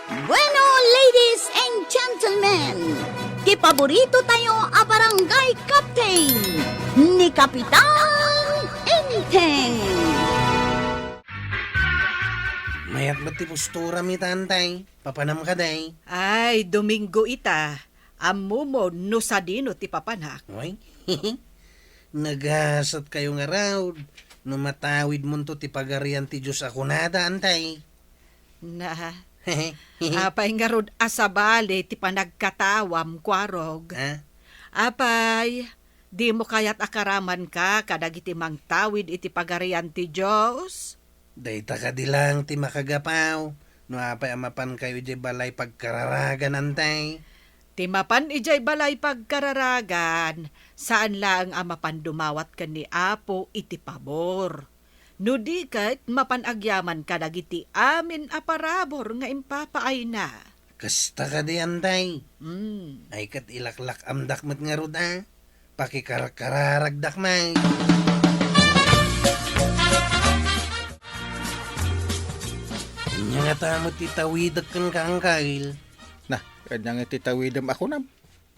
Bueno, ladies and gentlemen, ti paborito tayo a barangay captain ni Kapitan Enteng. Mayat ba't ti postura mi tantay? Papanam ka day. Ay, Domingo ita. Amo mo no sa dino ti papanak. Oy, nagasat kayo nga raw. No matawid mo to ti pagarian ti Diyos ako nada, antay. Na, apay nga rod asabali ti panagkatawam kwarog. Ha? Apay, di mo kayat akaraman ka kadagiti mang tawid iti pagarian ti Diyos. Dayta ka di lang ti makagapaw. No apay amapan kayo di balay pagkararagan, antay. Timapan ijay balay pagkararagan, saan lang amapan dumawat ka ni Apo iti pabor. No di kahit mapanagyaman ka dagiti amin aparabor nga impapaay na. Kasta ka di, antay. Mm. Ay kat ilaklak amdak mat nga rod, ah. Pakikararagdak may. Kanya nga tamo titawidak kang kangkail. Nah, kanyang ititawidam ako nam.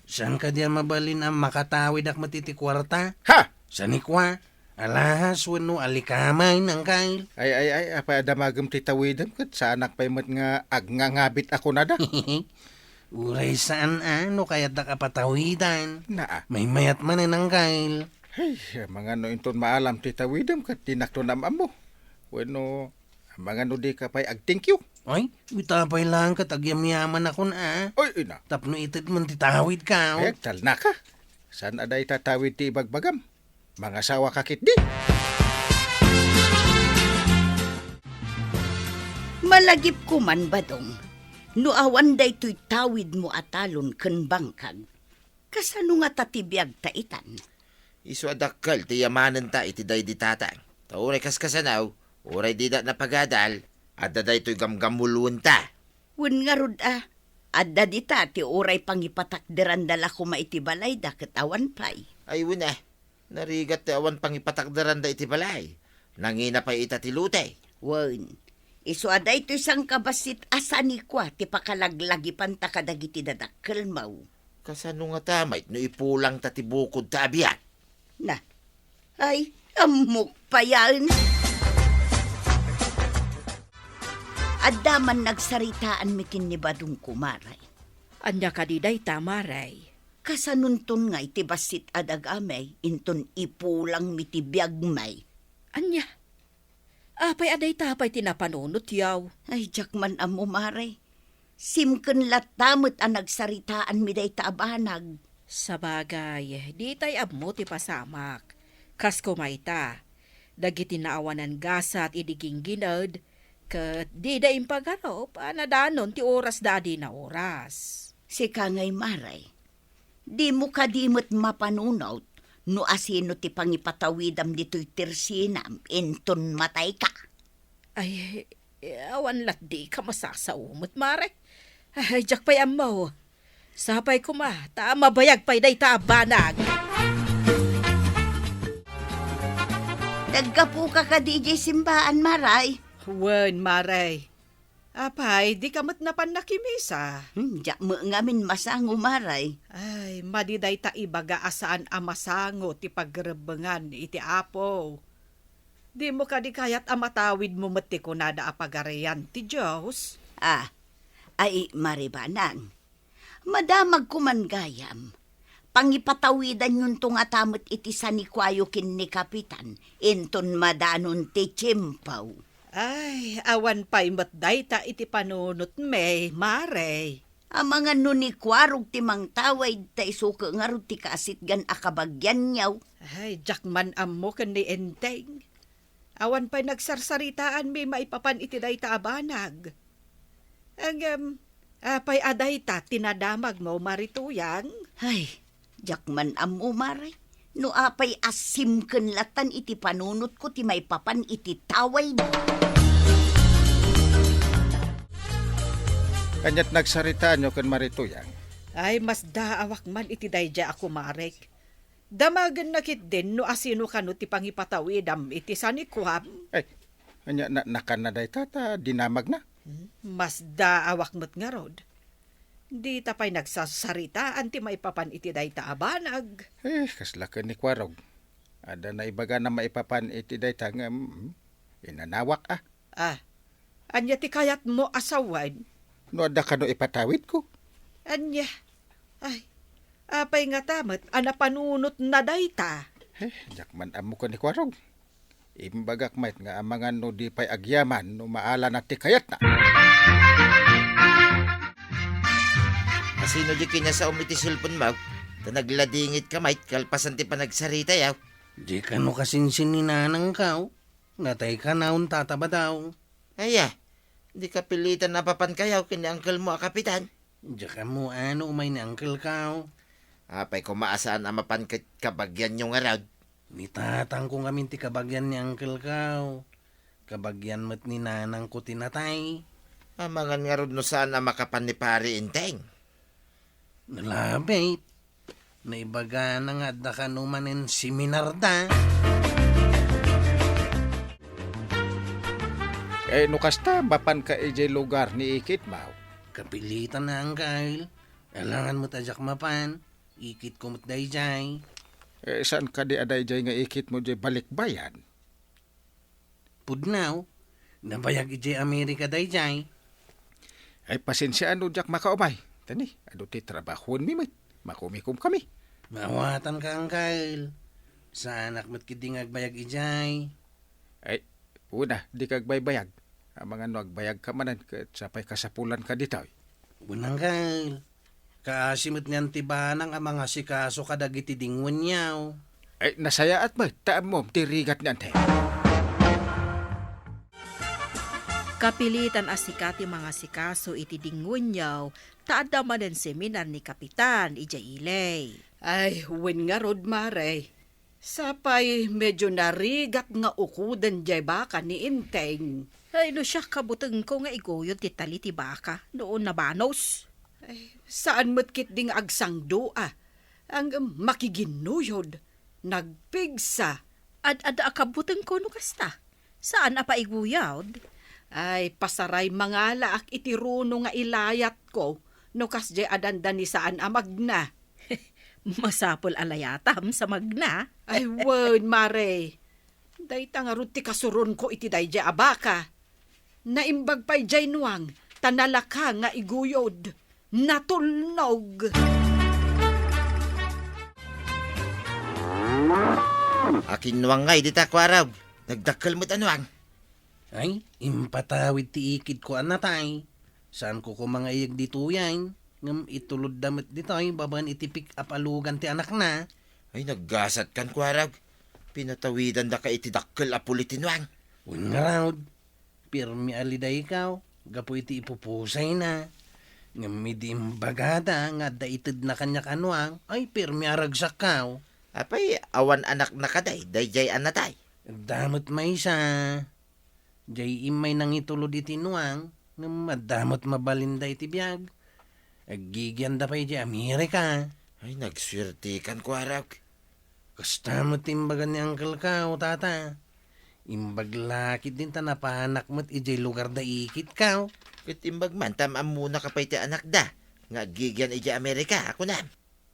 Saan ka diyan mabalin ang makatawid ak matitikwarta? Ha! Sa nikwa, alahas wano alikamay ng kail. Ay, apa damagam titawidam kat sa anak pa'y mat nga agngangabit ako na da. Uray saan ano kaya't nakapatawidan? Naa. May mayat man ng kail. Hey, mga no inton maalam titawidam kat tinakto namam mo. Bueno, mga no di ka pa'y ag-thank you. Ay, bitapay lang ka, tagyam-yaman ako na. Oy, ina. Tapno itit man titawid ka. Ay, tal na ka. Saan aday tatawid ti ibagbagam? Mga sawa kakit di. Malagip ko man badong, no awan day to'y tawid mo atalon ken bangkag. Kasano nga tatibiyag taitan? Isu adakkel ti yamanen ta iti day di tatang. Tauray kaskasanaw, uray di da napagadal, adda day to'y gamgamulun ta. Wen nga rod adda dita ti oray pangipatakderan dala ko maitibalay da ket awan pay. Ay wala, narigat ti awan pangipatakdaran da iti balay. Nangina pa ita ti lutay. Wen, isu aday to'y sang kabasit asani kwa ti pakalaglaги panta kadagiti dadakkel maw. Kasano nga tamay no ipulang ta ti bukod ta abiyat. Na, ay, amok pa yan. Adaman nagsaritaan mikin ni Badong Kumaray. Anya kadiday tamaray. Kasanuntun nga iti basit adag amay, inton ipulang mitibiyag may. Anya, apay aday tapay tinapanunot yaw. Ay, jakman amo maray. Simken latamot ang nagsaritaan mi day taabanag. Sa bagay, di tay abmo ti pasamak. Kas kumayta, dagiti naawanan gasa at idiging ginad, kat di da impagarop, anadanon ti oras dadi na oras. Si Kangay Maray, di mo kadimot mapanunot, no asino ti pangipatawidam dito'y tirsinam, inton matay ka. Ay, awan lat di ka masasaumot, mare. Ay, jak pa'y amaw. Sapay ko ma, mabayag pa'y day taabanag. Nagkapu ka ka DJ Simbaan, Maray. Wen, maray. Apay, di ka mat napan nakimisa. Diyak mo ngamin masango, Maray. Ay, madiday ta ibaga asaan amasango ti pagrebengan iti apo. Di mo ka di kayat amatawid mo mati ko nada apagarayan ti Diyos. Ay, maribanang. Madamag kuman gayam. Pangipatawidan yun tong atamot iti sanikwayo kin ni Kapitan. Inton madanon ti Chimpaw. Ay, awan pa'y matday ta iti panunot may, mare. Ang mga nunikwarog ti mang taway ta isuka nga ro ti kaasit gan akabagyan niyaw. Ay, jakman ammo kan ni Enteng. Awan pa'y nagsarsaritaan may maipapan iti day taabanag. Ang, apay aday ta tinadamag mo marituyang. Ay, jakman amo maray. No apay asim ken latan iti panunot ko ti may papan iti taway. Kanyat nagsarita nyo kan marituyang. Ay, mas daawak man iti dayja ako marek. Damagan nakit din no asino kano ti pangipatawidam iti sanikwam. Ay, kanya nakanaday tata, dinamag na. Mas daawak mo't nga rod. Di tapay nagsasarita anti maipapan iti day taabanag. Kasla ka ni Kwarog. Ada na ibaga na maipapan iti day tangam. Inanawak Anya ti kayat mo asawan. No ada ka no ipatawid ko. Anya, apay nga tamat, anapanunot na dayta. Jakman amo ka ni Kwarog. Imbagak mait nga amangan no di pay agyaman no maala na ti kayat na. Asino di kina sa umiti sulpon mo? Ta nagladingit ka mait, kalpasan ti panagsarita yaw. Di ka no kasinsin ni nanang kao. Natay ka naun tataba daw. Aya, di ka pilitan na papan kayaw kini angkel mo kapitan. Di ka mo umay ni uncle kao. Apay kumaasaan ang mapan kabagyan yung araw. Nitatang kong kami ti kabagyan ni uncle kao. Kabagyan mo't ni nanang ko tinatay. Amangan nga ron no saan ang makapan ni pari inteng. Nalabit. Naibaga na nga da ka numanin seminar da. No kasta mapan ka ijay lugar ni Ikit Mau. Kapilitan na ang kail. Alangan mo tajak mapan. Ikit ko mo't dayjay. Saan ka di aday jay nga ikit mo jay balikbayan? Pudnaw. Nabayag ijay Amerika dayjay. Ay pasensya ano jak makaumay. Tani, ano ti trabahon mi mit. Makumikum kami. Mawatan ka ang kail. Sa anak mo't kiding agbayag ijay. Ay, una, di kag baybayag. Ang mga no agbayag ka manan, sapay kasapulan ka dito. Bunang kail. Kaasimot niyan tibanang ang mga sikaso kadagiti dingwan yaw. Ay, nasaya at ba? Taam mo, tirigat niyan te. Kapilitan asikati mga sikaso iti dingunyaw, taada man ang seminar ni Kapitan ija ilay. Ay, wen nga rod mare. Sapay medyo narigat nga ukudan jay baka ni Inteng. Ay, no siya kabuteng ko nga iguyod ti tali ti baka noon na banos. Ay, saan mo't kit ding agsang doa? Ang makiginuyod, nagpigsa. Ad akabuteng ko no kasta. Saan apa iguyod? Ay, pasaray mga laak itiruno nga ilayat ko, no kasje adanda ni saan amagna. Masapol alayatam sa magna. Ay, word, mare. Dayta nga ruti kasuron ko iti dayjay abaka. Naimbag pa'y jay nuang, tanalaka nga iguyod. Natulnog. Akin nuwang ngay, di ta kwaraw. Nagdakkel mo't anuang. Ay, impatawid ti ikid ko anatay. Saan ko mga iyag dito yan? Ngam itulod damit dito ay baban itipik apalugan ti anak na. Ay, naggasat kan kwaraw. Pinatawidan da ka itidakkel apulitinwang. Un nga raod. Pirmi aliday ikaw. Gapo iti ipupusay na. Ngam midim bagada nga da itid na kanya kanuang. Ay, pirmi aragsak kaw. Apay, awan anak na kaday, dayjay anatay. Damot may isa. Jay imay nang itulod iti nuang. Ngam madamot mabalinda iti biyag. Aggigyan da pa iti Amerika. Ay, nagswerte kan kwaraw. Kasta mo timbagan ni Uncle ka o tata. Imbaglakit din ta napahanak mo't ijay lugar da ikit ka. Kitimbag man, tamam muna ka pa iti anak da. Nga gigyan iti Amerika, ako na.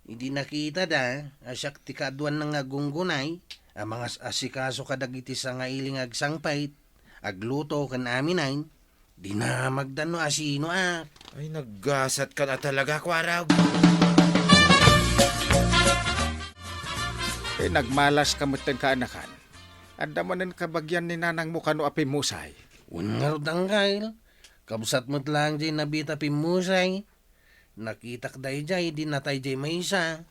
Hindi nakita da, asyak ti kaduan ng agunggunay, ang mga asikaso kadagiti sa nga iling agsangpait, agluto kan aminain, di na magdano asino ak. Ay, naggasat ka na talaga, kwaraw. Nagmalas ka mo't kaanakan. Anda manan kabagyan ni nanang mo kano api musay. Ungarod ang kail, kabusat mo't lang jay nabita pimusay, nakitak day jay, di natay jay may isa.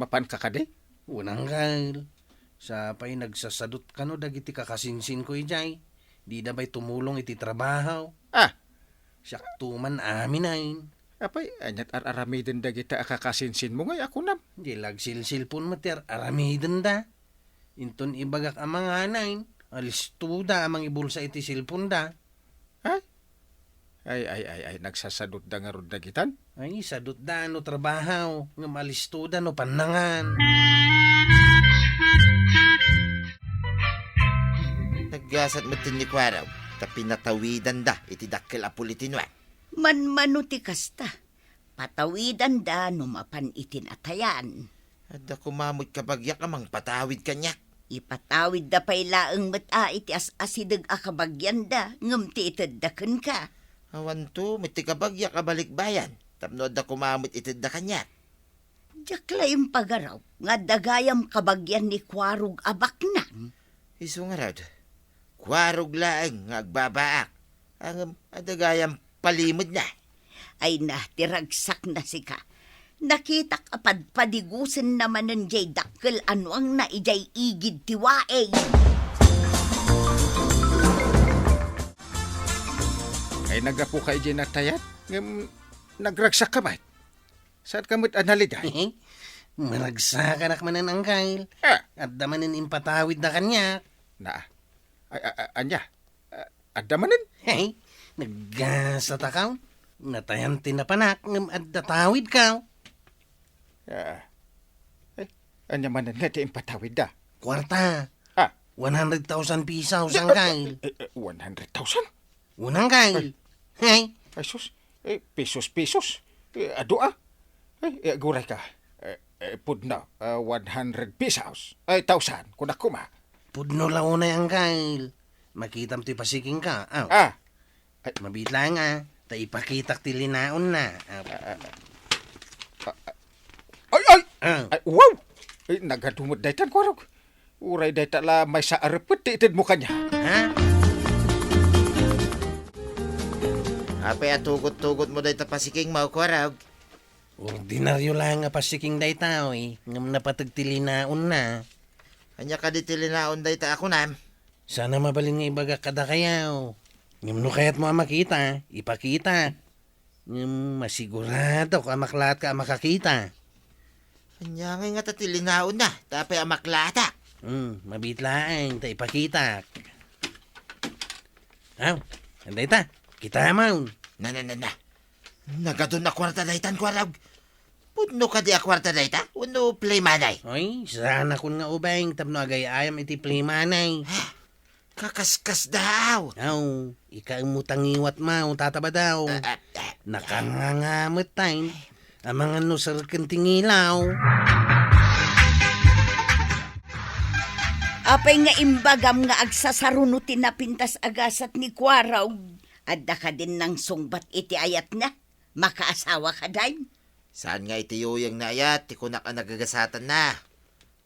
Mapan ka kadi? Unang kail, sa pa'y nagsasadot ka no dagiti kakasinsin ko ijay, di na ba'y tumulong iti trabaho. Siyak tuman aminain. Apay, anyat aramidin da kita akakasinsin mo ngay ako nam. Di lagsilsilpon mater aramiden da. Inton ibagak ang mga anain, alis tuda amang ibulsa iti silpon da. Ay, nagsasadot da nga rod dagitan. Ay, sadot da no trabaho, nga malis tuda no panangan. Naggasat mo tin ni kwaraw. Tapi natawidan da iti dakkel a pulitinwan. Manmanuti kasta. Patawidan da numapan itinatayan. Adda kumamot kabagyak amang patawid kanyak. Ipatawid da pay laeng mata iti as-asidag akabagyan da. Ngam ti itadakan ka. Awan to, miti kabagyak kabalikbayan. Tapno adda kumamot itid da kanyak. Jaklayong pagaraw, nga dagayam kabagyan ni Kwarog abaknan. Isu nga rad. Kwarog laeng nga agbabaak. Ang adagayang palimod na. Ay na, tiragsak na sika. Nakita kapad padigusan naman ng jay dakkel ano ang na ijay igid tiwae. Ay nagapo ka ijay natayat? Nagragsak ka ba? Saan ka mo't analiday? Maragsakan akmanan ang kail. Ah, At damanin impatawid na kanya. na. Anya, adamanin? Hey, naggasa takaw. Natayan tinapanak ngam at datawid ka. Anya manan nga di impatawid da. Kwarta. Ah, 100,000 pisaw ang kail. 100,000? Unang kail. Hey, Ay sus, pesos. Ado ah. Ay, guray ka. Pudno, 100 pesos. Ay, 1,000, kung ako ma. pudno launay ang kail. Makitam ti pasiking ka. Aw, Ah, mabitla nga. Ta ipakitak ti linaon na. ay! Aw, Ay, wow! Ay, nagadumot daytan ko arog. Uray dayta la may sa arepet ti itid mo kanya. ha? Apay atugot-tugot mo dahi tapasiking mau kwarag. Ordinaryo lang nga pasiking dayta, oy. Ngam napatag ti linaon na. Anya ka di tilinaon dahi ta ako nam. Sana mabalin nga ibaga kada kayaw. Ngam no kaya't mo makita, ipakita. Ngam masigurado ka maklat ka makakita. Anya nga ta tilinaon na. Tapay amaklata. Mabitlaang, ta ipakita. Aw, anday ta, kita mo. Na. Nagadun na kwarta daytan kwarag. Pudno ka di a kwarta dayta. Uno play manay. Oy, sana kun nga ubeng, tapno agay ayam iti plimanay. Kakaskas daw. Aw, ika mo tangiwat mo, tataba daw. Nakangangamot time. Ang mga nusar kantingilaw. Apay nga imbagam nga agsasarunutin na pintas agasat ni Kwaraw. Adda ka din ng sungbat iti ayat na. Makaasawa ka dahin. Saan nga iti yoyang na ayat, ti kunak ang nagagasatan na.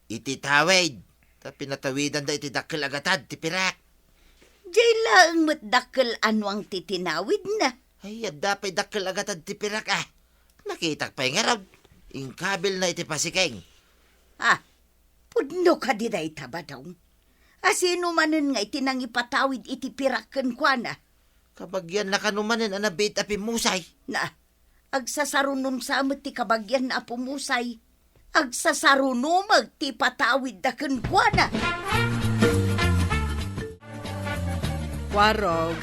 Iti tawid. Ta pinatawidan da iti dakil agatad, ti pirak. Jay lang matdakkel ano ang titinawid na. Ay, adda pa'y dakil agatad, ti pirak ah. Nakitak pa'y nga raw. Ingkabil na iti pasiking. Ah, pudno ka di dahi tabadaw. Asino manen nga itinang ipatawid iti piraken kwa na. Kabagyan na kanumanin ang nabit api musay. Na, agsasarunom sa amat ti kabagyan na apumusay. Agsasarunom ti patawid da ken kwa na. Kwarog,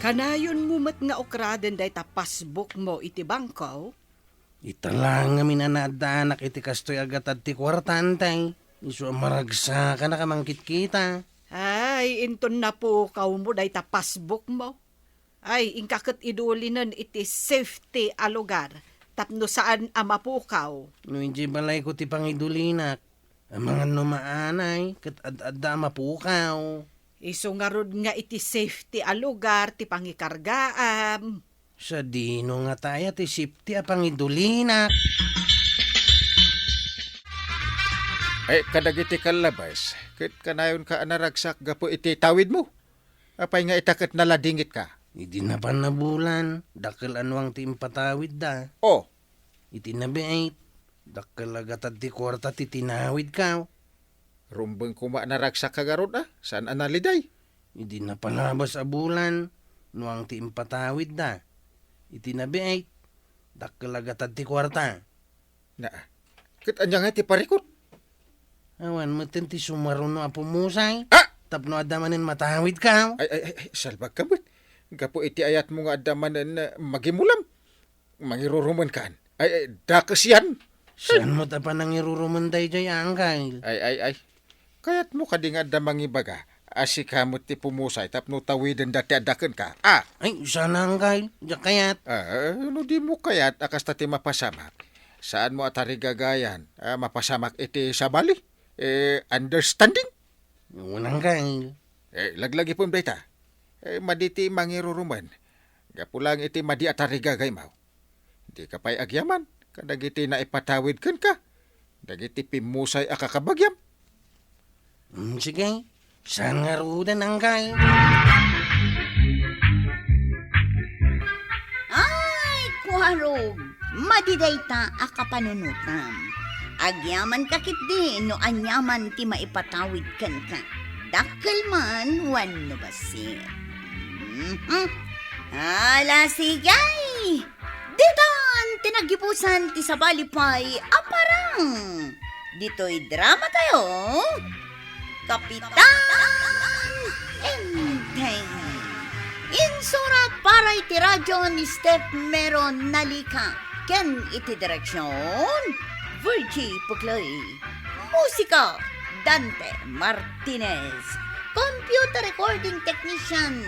kanayon mo mat nga okraden day tapasbook mo iti bangkaw? Italang nga minanadanak iti kastoy agatad ti kwartantay. Isu maragsa ka na kamangkit kita. Ay, inton na po kaw mo day tapasbook mo. Ay, ingkakot idulinan iti safety a lugar. Tapno saan ama po kaw. No hindi balay ko ti pangidulinak. Ang mga numaanay, kat ad-adda mapukaw. Iso nga rod nga iti safety a lugar, ti pangikargaam. Sa dino nga tayo ti sipti a pangidulinak. Ay, kadagiti kalabas. Kit kanayon ka anaragsak gapo iti tawid mo. Apay nga itakat naladingit ka. Hindi na pa na bulan. Dakil anwang ti impatawid da. Oh, Iti nabiait. Dakil agatad ti kwarta ti tinawid ka. rumbeng kuma naragsak ka garod ah. Saan analiday? Hindi na palabas a bulan. Nuang ti impatawid da. Iti nabiait. Dakil agatad ti kwarta. Na, kit anya nga ti parikot. Awan mo ti sumaruno a pumusay. Ah! Tapno adamanin matawid ka. Ay, salbag ka ba't? Gapo iti ayat mo nga adamanan na magimulam. Mangiruruman kaan. Ay, dakas yan. Saan mo tapan nang irurumunday jay angkay? Ay. Kaya't mo ka di nga da mangibaga. Asikamot ti pumusay tapno tawiden dati adaken ka. Ay, sana Uncle. Diya kayat. No di mo kayat akas tati mapasamak. Saan mo atari gagayan? Mapasamak iti sabali? Understanding? Unang Uncle. Laglagi po data. Maditi mangiruruman. Gapulang iti madi atari gagay mau. Di ka pa'y agyaman. Kadagiti na ipatawid kan ka. Dagiti pimusay akakabagyam. Sige. Saan nga rudan Uncle? Ay, kuharog. Madiday ta akapanunutan. Agyaman kakit di no anyaman ti maipatawid kan ka. Dakkel man wano basit. Ala sigay! Ditan tinagipusan ti sabalipay aparang. Dito'y drama tayo. Kapitan Enteng. Insura para iti radyo ni Steph Meron Nalika. Ken iti direksyon Virgie Pucloy. Musika Dante Martinez. Computer recording technician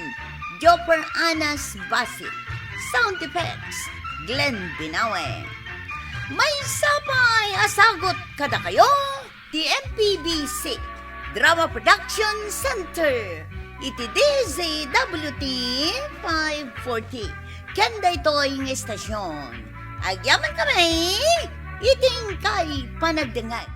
Jopper Anas Basit. Sound effects Glenn Binawe. May sapay asagot kada kayo ti MPBC Drama Production Center. Iti DZWT 540. Kanda ito yung estasyon. Agyaman kami, iting kay panagdangag.